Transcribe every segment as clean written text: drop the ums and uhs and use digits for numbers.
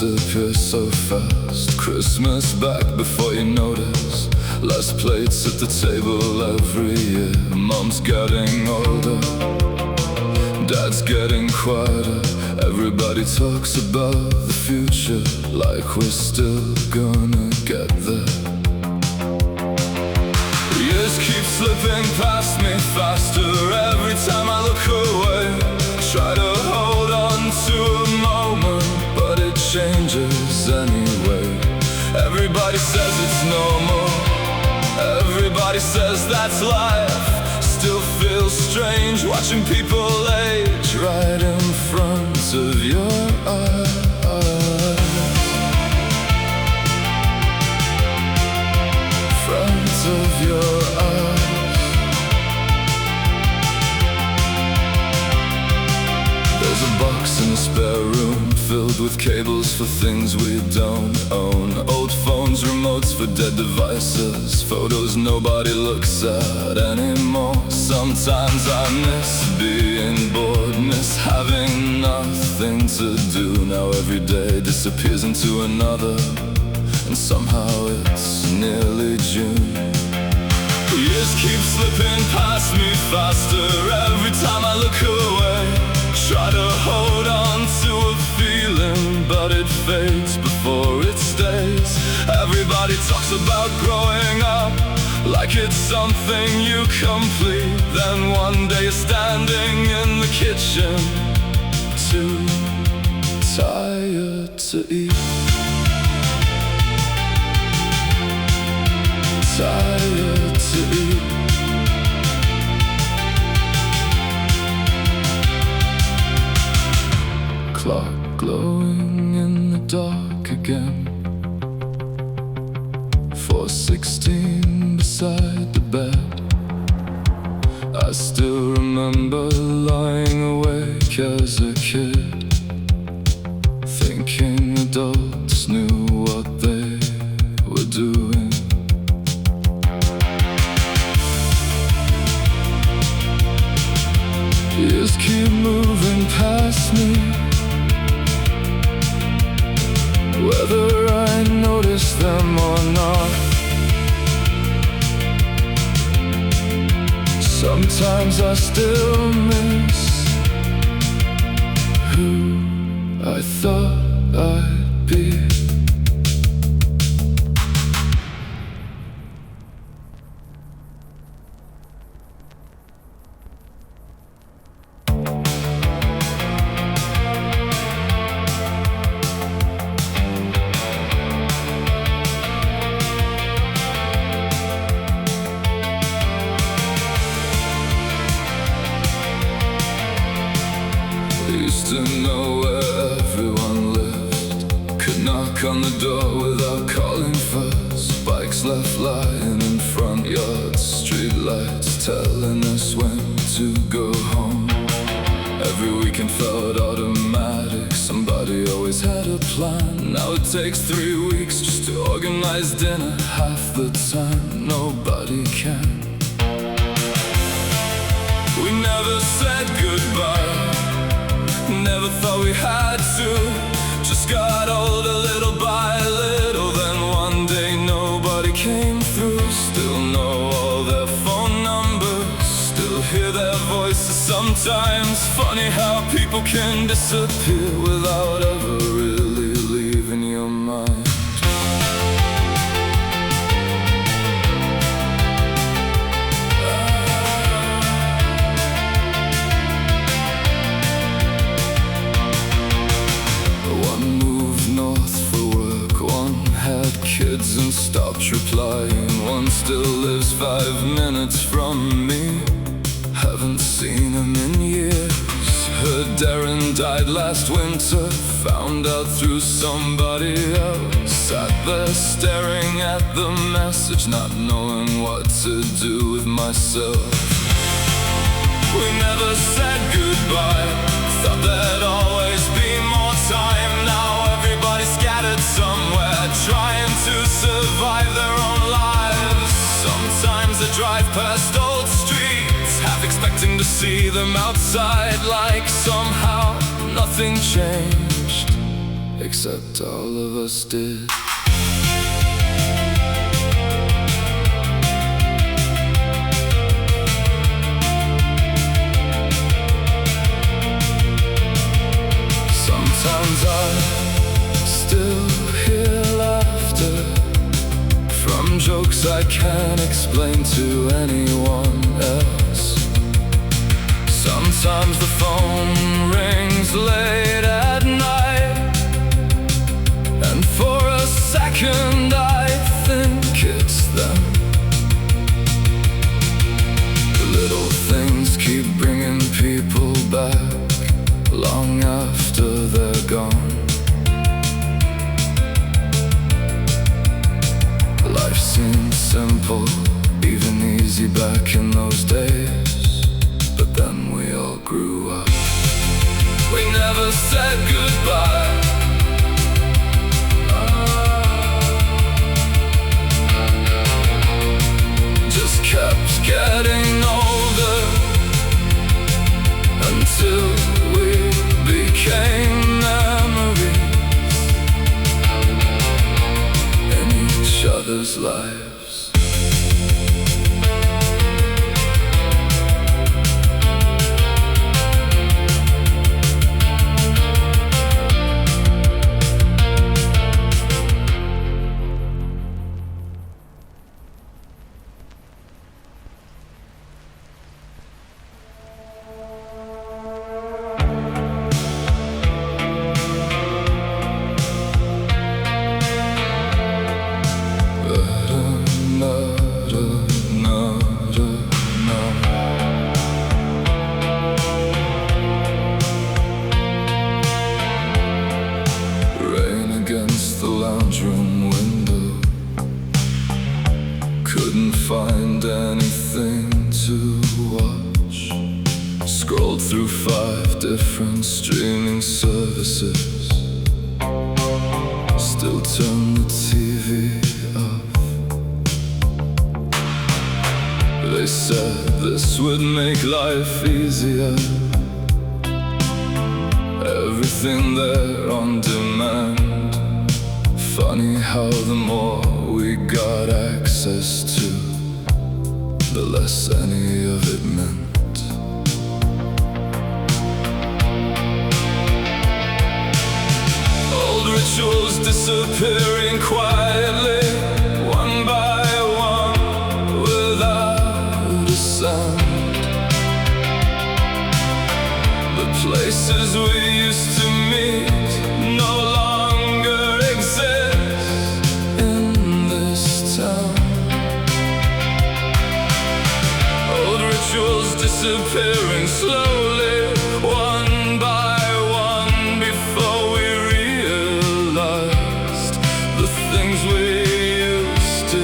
disappear so fast. Christmas back before you notice. Less plates at the table every year. Mom's getting older, Dad's getting quieter. Everybody talks about the future like we're still gonna get there. Years keep slipping past me faster every time I look away. Try to hold on to a moment, but it changes anyway. Everybody says it's normal, everybody says that's life. Still feels strange watching people age right in front of your eyes. Front of your eyes. There's a box in the spare room filled with cables for things we don't own. Old phones, remotes for dead devices, photos nobody looks at anymore. Sometimes I miss being bored, miss having nothing to do. Now every day disappears into another, and somehow it's nearly June. Years keep slipping past me faster every time I look away. Try to hold on to a feeling, but it fades before it stays. Everybody talks about growing up like it's something you complete. Then one day you're standing in the kitchen, too tired to eat. Tired to eat. Clock glowing in the dark again. 4:16 beside the bed. I still remember lying awake as a kid, thinking adults knew what they were doing. Years keep moving past me, whether I notice them or not. Sometimes I still miss who I thought I'd be. Used to know where everyone lived, could knock on the door without calling first. Bikes left lying in front yards, street lights telling us when to go home. Every weekend felt automatic, somebody always had a plan. Now it takes 3 weeks just to organize dinner. Half the time nobody can. We never said goodbye, never thought we had to. Just got older little by little. Then one day nobody came through. Still know all their phone numbers, still hear their voices sometimes. Funny how people can disappear without ever really leaving your mind. Kids and stopped replying. One still lives 5 minutes from me. Haven't seen him in years. Heard Darren died last winter, found out through somebody else. Sat there staring at the message, not knowing what to do with myself. We never said goodbye, thought there'd always be more time. Now everybody's scattered somewhere, trying to survive their own lives. Sometimes I drive past old streets, half expecting to see them outside, like somehow nothing changed. except all of us did. Sometimes I still hear laughter from jokes I can't explain to anyone else. Sometimes the phone rings late at night, and for a second I think it's them. The little things keep bringing people back long after they're gone. Life seemed simple, even easy back in those days, but then we all grew up. We never said goodbye. Just kept getting older until we became memories in each other's lives. Room window, couldn't find anything to watch. Scrolled through 5 different streaming services, still turned the TV off. They said this would make life easier, everything there on demand. Funny how the more we got access to, the less any of it meant. Old rituals disappearing quietly, one by one, without a sound. The places we used to meet no longer exist. Disappearing slowly, one by one, before we realized the things we used to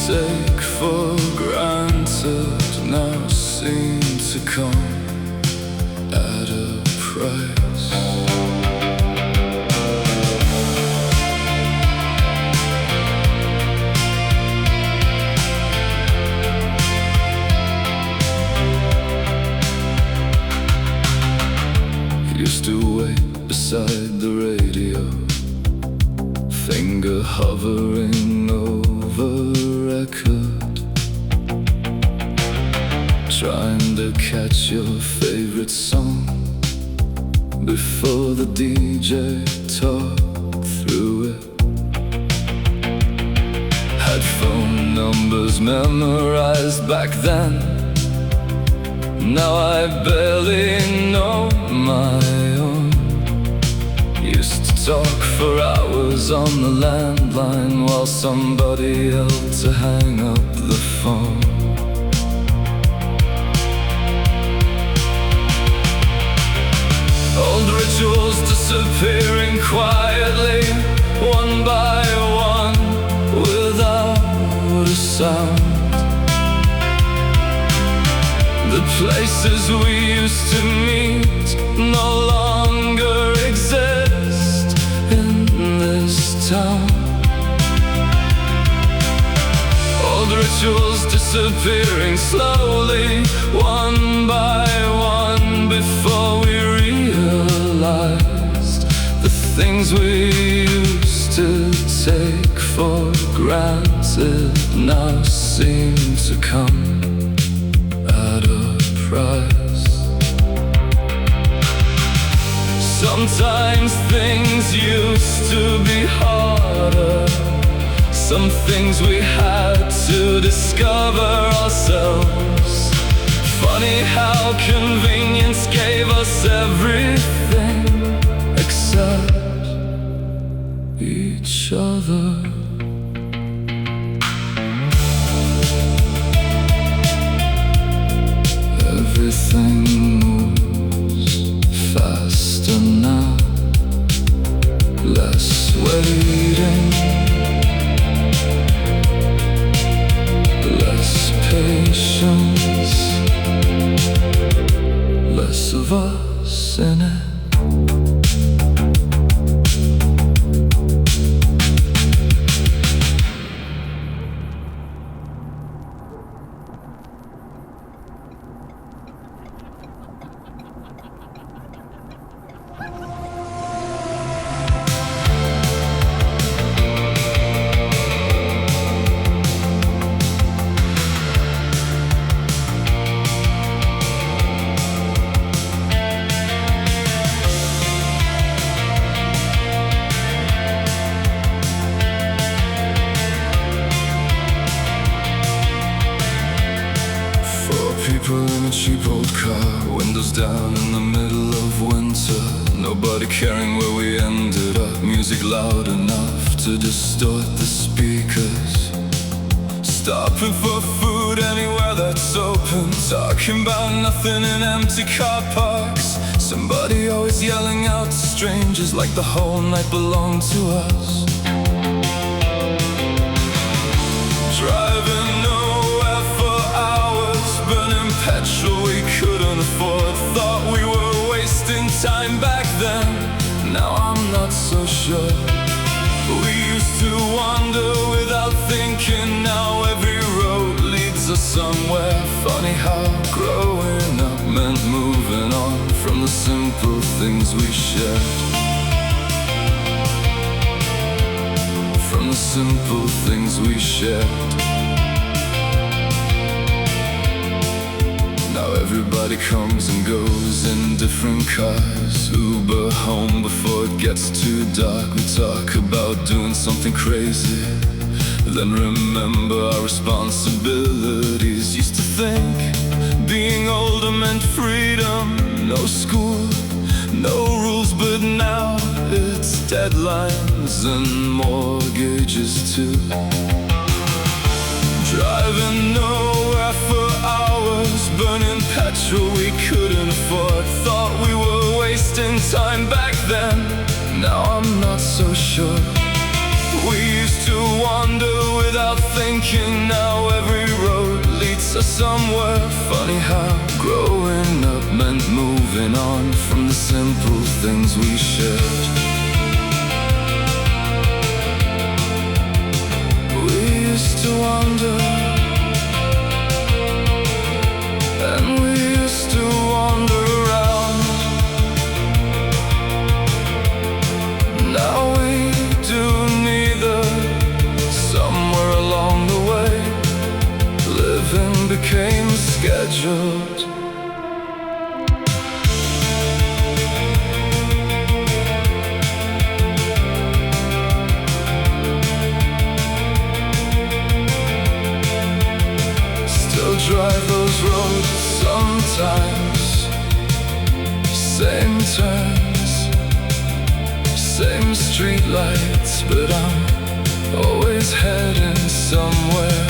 take for granted now seem to come at a price. Used to wait beside the radio, finger hovering over record, trying to catch your favorite song before the DJ talked through it. Had phone numbers memorized back then, now I barely know my own. Used to talk for hours on the landline while somebody yelled to hang up the phone. Old rituals disappearing quietly, one by one, without a sound. The places we used to meet no longer exist in this town. Old rituals disappearing slowly, one by one, before we realized the Things we used to take for granted now seem to come at a price. Sometimes things used to be harder. Some things we had to discover ourselves. Funny how convenience gave us everything except each other. Everything moves faster now, less waiting, less patience, less of us in it. People in a cheap old car, windows down in the middle of winter. Nobody caring where we ended up. Music loud enough to distort the speakers. Stopping for food anywhere that's open. Talking about nothing in empty car parks. Somebody always yelling out to strangers like the whole night belonged to us. Driving nowhere for hours, burning petrol we couldn't afford. Thought we were wasting time back then. Now I'm not so sure. We used to wander without thinking. Now every road leads us somewhere. Funny how growing up meant moving on from the simple things we shared. From the simple things we shared. Now everybody comes and goes in different cars. Uber home before it gets too dark. We talk about doing something crazy, then remember our responsibilities. Used to think being older meant freedom. No school, no rules, but now it's deadlines and mortgages too. Driving nowhere for hours, burning petrol we couldn't afford. Thought we were wasting time back then. Now I'm not so sure. We used to wander without thinking. Now every road leads us somewhere. Funny how growing up meant moving on from the simple things we shared. We used to wander, and we used to wander around. Now we do neither. Somewhere along the way, living became scheduled. Drive those roads sometimes. Same turns, same street lights, but I'm always heading somewhere.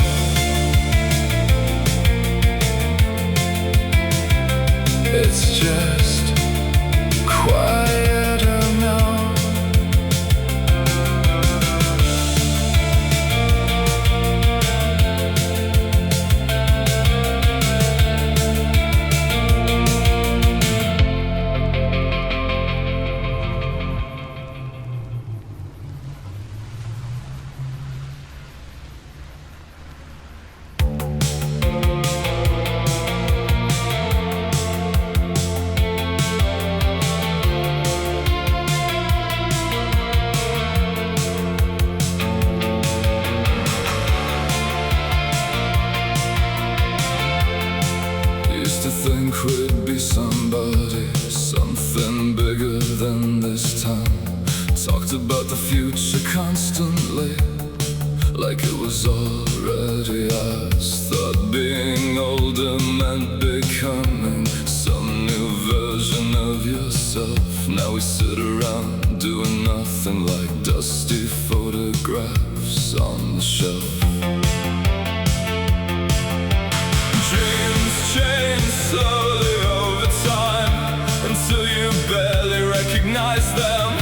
It's just quieter now. somebody, something bigger than this town. Talked about the future constantly, like it was already ours. Thought being older meant becoming some new version of yourself. Now we sit around doing nothing, like dusty photographs on the shelf. Dreams change slowly over time, until you barely recognize them.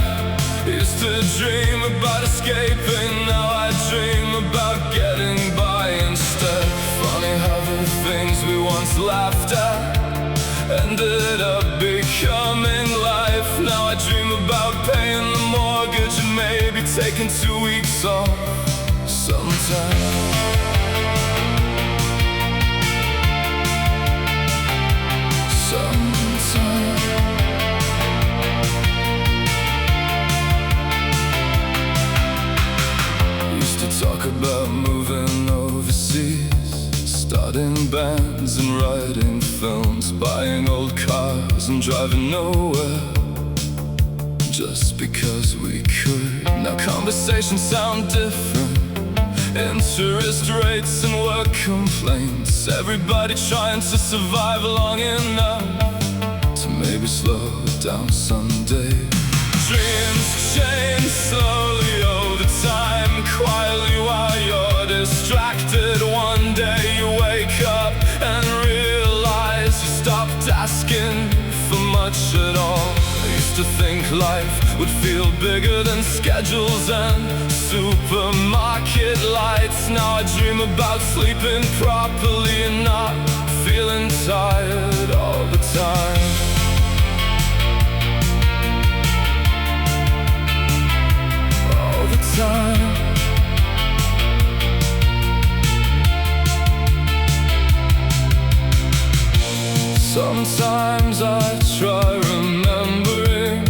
Used to dream about escaping, now I dream about getting by instead. Funny how the things we once laughed at ended up becoming life. Now I dream about paying the mortgage and maybe taking 2 weeks off sometime. Talk about moving overseas, starting bands and writing films, buying old cars and driving nowhere, just because we could. Now conversations sound different, interest rates and work complaints. Everybody trying to survive long enough to maybe slow down someday. Dreams change slowly over time, quietly while you're distracted. One day you wake up and realize you stopped asking for much at all. I used to think life would feel bigger than schedules and supermarket lights. Now I dream about sleeping properly and not feeling tired all the time. Sometimes I try remembering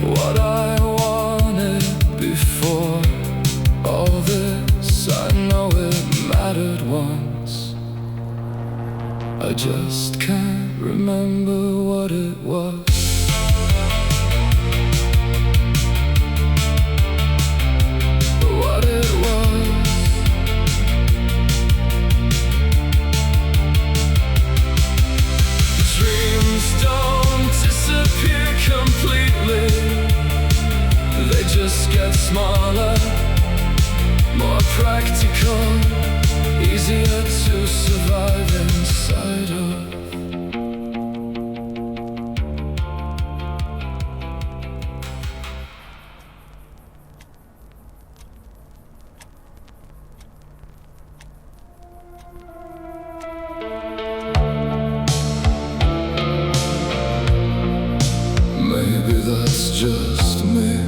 what I wanted before all this. I know it mattered once, I just can't remember what it was. Just get smaller, more practical, easier to survive inside of. Maybe that's just me.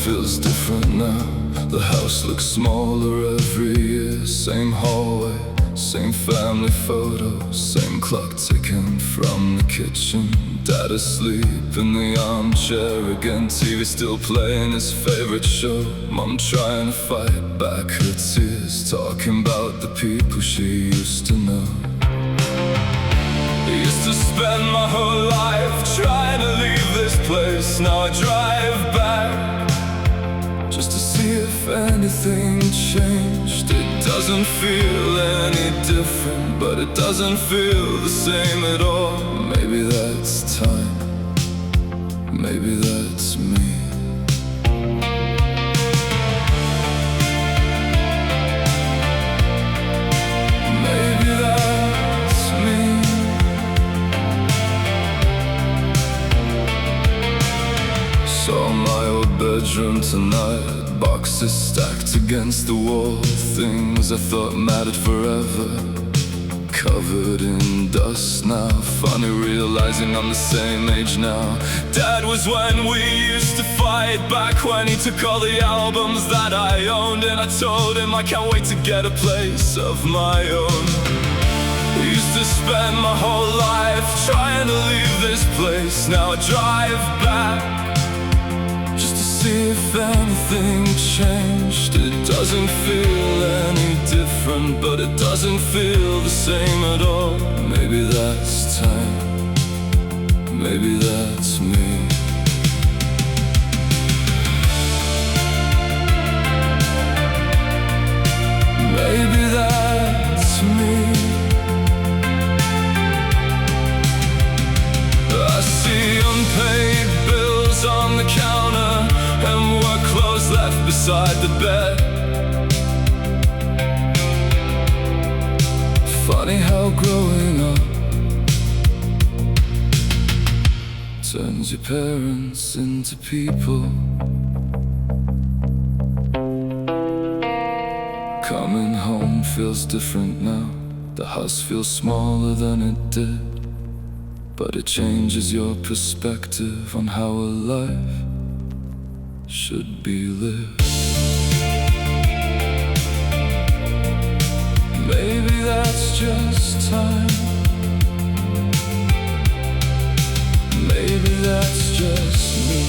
Feels different now. The house looks smaller every year. Same hallway, same family photos, same clock ticking from the kitchen. Dad asleep in the armchair again, TV still playing his favorite show. Mom trying to fight back her tears, talking about the people she used to know. I used to spend my whole life trying to leave this place. Now I drive back just to see if anything changed. It doesn't feel any different, but it doesn't feel the same at all. Maybe that's time, maybe that's me. Maybe that's me. Saw my old bedroom tonight, boxes stacked against the wall, things I thought mattered forever, covered in dust now. Funny realizing I'm the same age now. Dad was when we used to fight, back when he took all the albums that I owned, and I told him I can't wait to get a place of my own. Used to spend my whole life trying to leave this place. Now I drive back just to see if anything changed. It doesn't feel any different, but it doesn't feel the same at all. Maybe that's time, maybe that's me. Maybe that's me. I see unpaid bills on the counter and work clothes left beside the bed. Funny how growing up turns your parents into people. Coming home feels different now. The house feels smaller than it did, but it changes your perspective on how a life should be lived. Maybe that's just time. Maybe that's just me.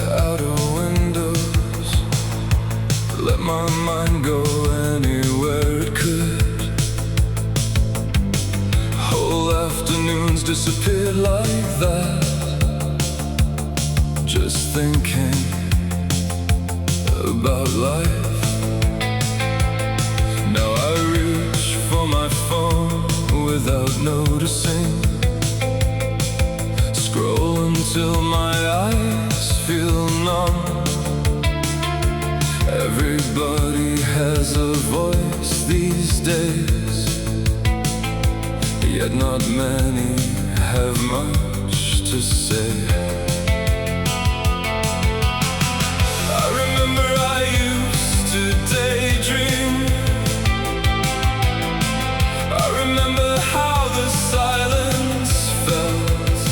Out of windows, let my mind go anywhere it could. Whole afternoons disappeared like that, just thinking about life. Now I reach for my phone without noticing, scroll until my eyes feel numb. Everybody has a voice these days, yet not many have much to say. I remember I used to daydream. I remember how the silence felt.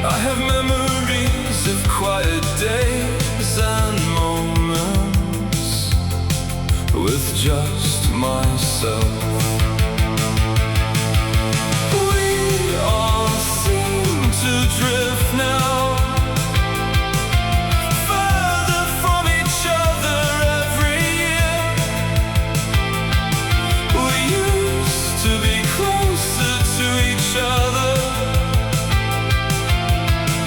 I have memories of quiet days and moments with just myself. We all seem to drift now, further from each other every year. We used to be closer to each other,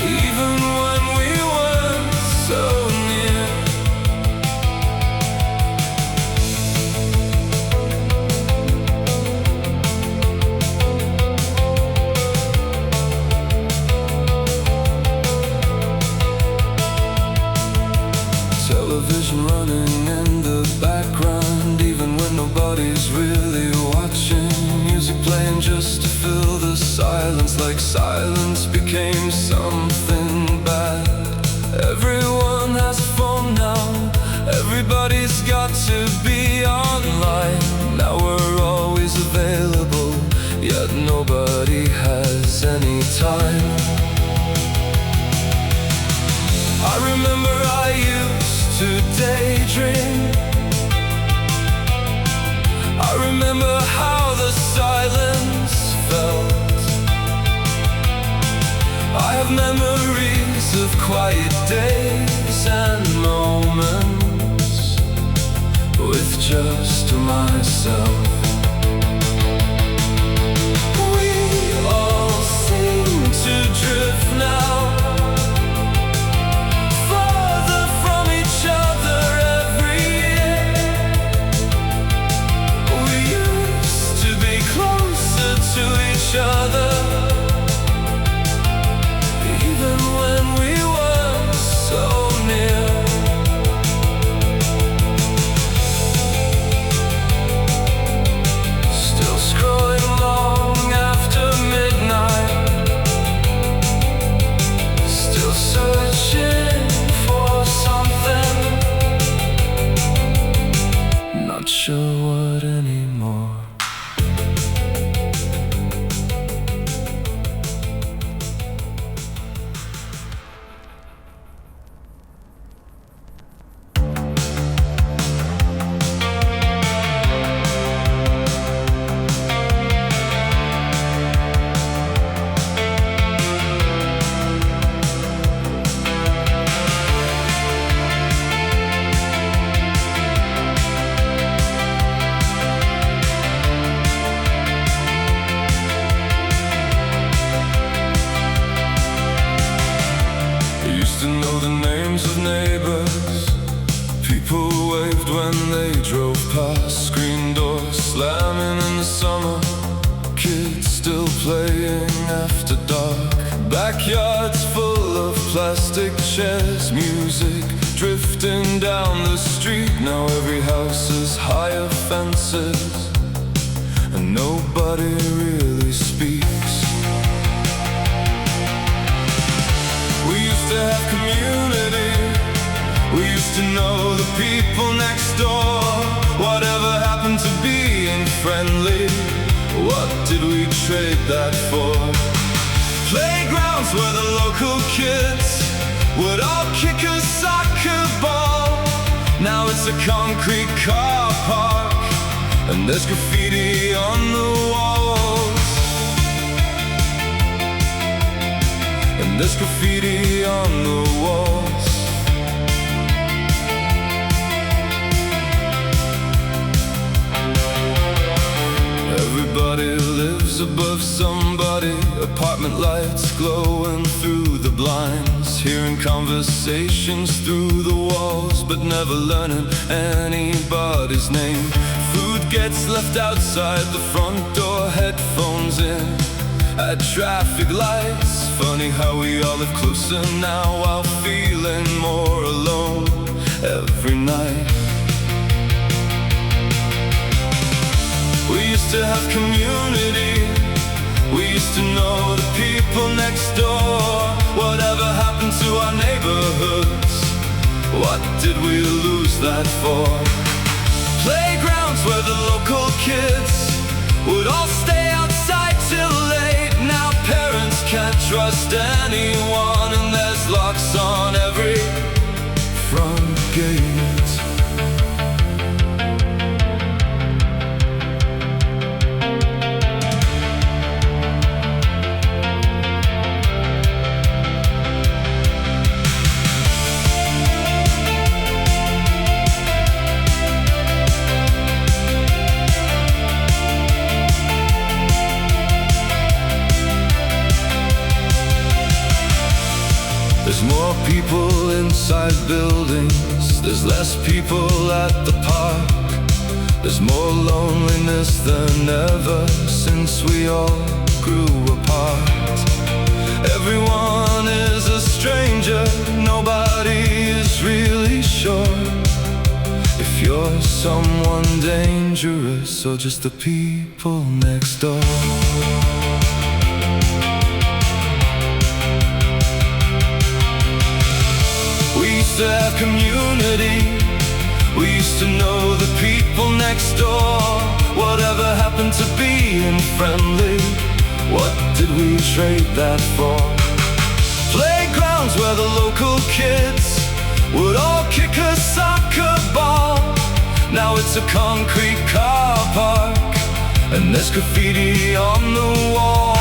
even when we weren't so near. Television running in the background, even when nobody's really watching. Music playing just to fill the silence, like silence became something bad. Everyone has a phone now, everybody's got to be online. Now we're always available, yet nobody has any time. I remember I used to daydream. I remember how the silence felt. I have memories of quiet days and moments with just myself. We all seem backyards full of plastic chairs, music drifting down the street. Now every house has higher fences, and nobody really speaks. We used to have community, we used to know the people next door. Whatever happened to being friendly? What did we trade that for? Playgrounds where the local kids would all kick a soccer ball. Now it's a concrete car park, and there's graffiti on the walls. And there's graffiti on the walls. Everybody lives above somebody, apartment lights glowing through the blinds, hearing conversations through the walls, but never learning anybody's name. Food gets left outside the front door, headphones in at traffic lights. Funny how we all live closer now while feeling more alone every night. We used to have community, we used to know the people next door. Whatever happened to our neighborhoods? What did we lose that for? Playgrounds where the local kids would all stay outside till late. Now parents can't trust anyone, and there's locks on every front gate. There's more people inside buildings, there's less people at the park. There's more loneliness than ever since we all grew apart. Everyone is a stranger, nobody is really sure if you're someone dangerous or just the people next door. We used to have community, we used to know the people next door. Whatever happened to being friendly? What did we trade that for? Playgrounds where the local kids would all kick a soccer ball. Now it's a concrete car park, and there's graffiti on the walls.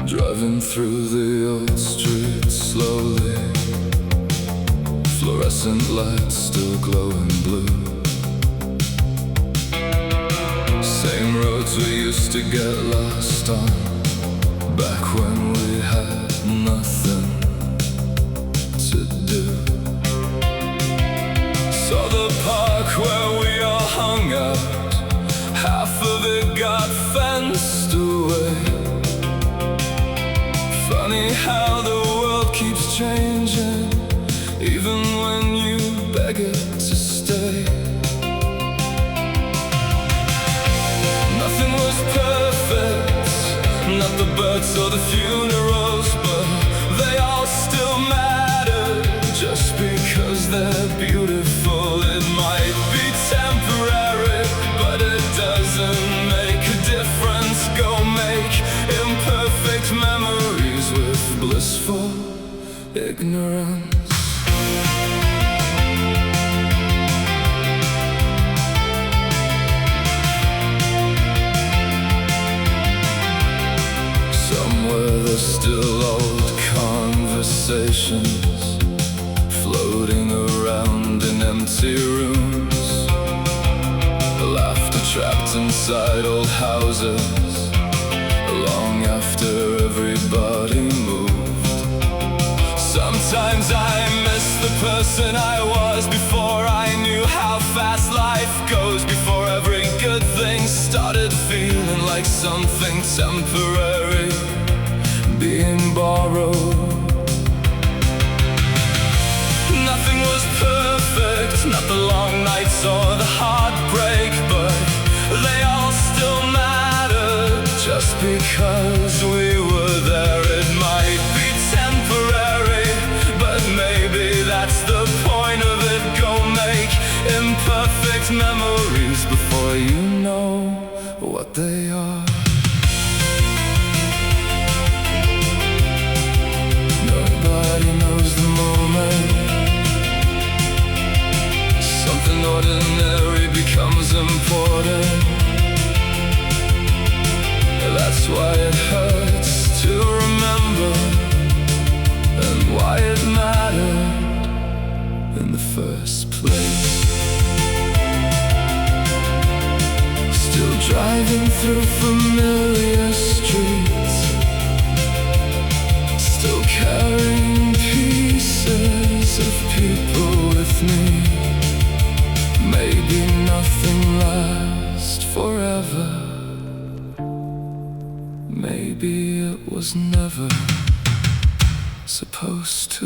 Driving through the old streets slowly, fluorescent lights still glowing blue. Same roads we used to get lost on, back when we had nothing to do. Saw the park where we all hung out, half of it got fenced away. Funny how the world keeps changing, even when you beg it to stay. Nothing was perfect, not the births or the funerals, but they all still matter. Just because they're beautiful, it might be temporary, but it doesn't make a difference. Go make imperfect memories with blissful ignorance. Somewhere conversations floating around in empty rooms, laughter trapped inside old houses long after everybody moved. Sometimes I miss the person I was before I knew how fast life goes, before every good thing started feeling like something temporary being borrowed. Nothing was perfect, not the long nights or the heartbreak, but they all still mattered. Just because we were there, it might be temporary, but maybe that's the point of it. Go make imperfect memories before you know what they are. Nobody knows the moment something ordinary becomes important. That's why it hurts to remember, and why it mattered in the first place. Still driving through familiar streets, still carrying pieces of people with me. Maybe nothing lasts forever. Maybe it was never supposed to.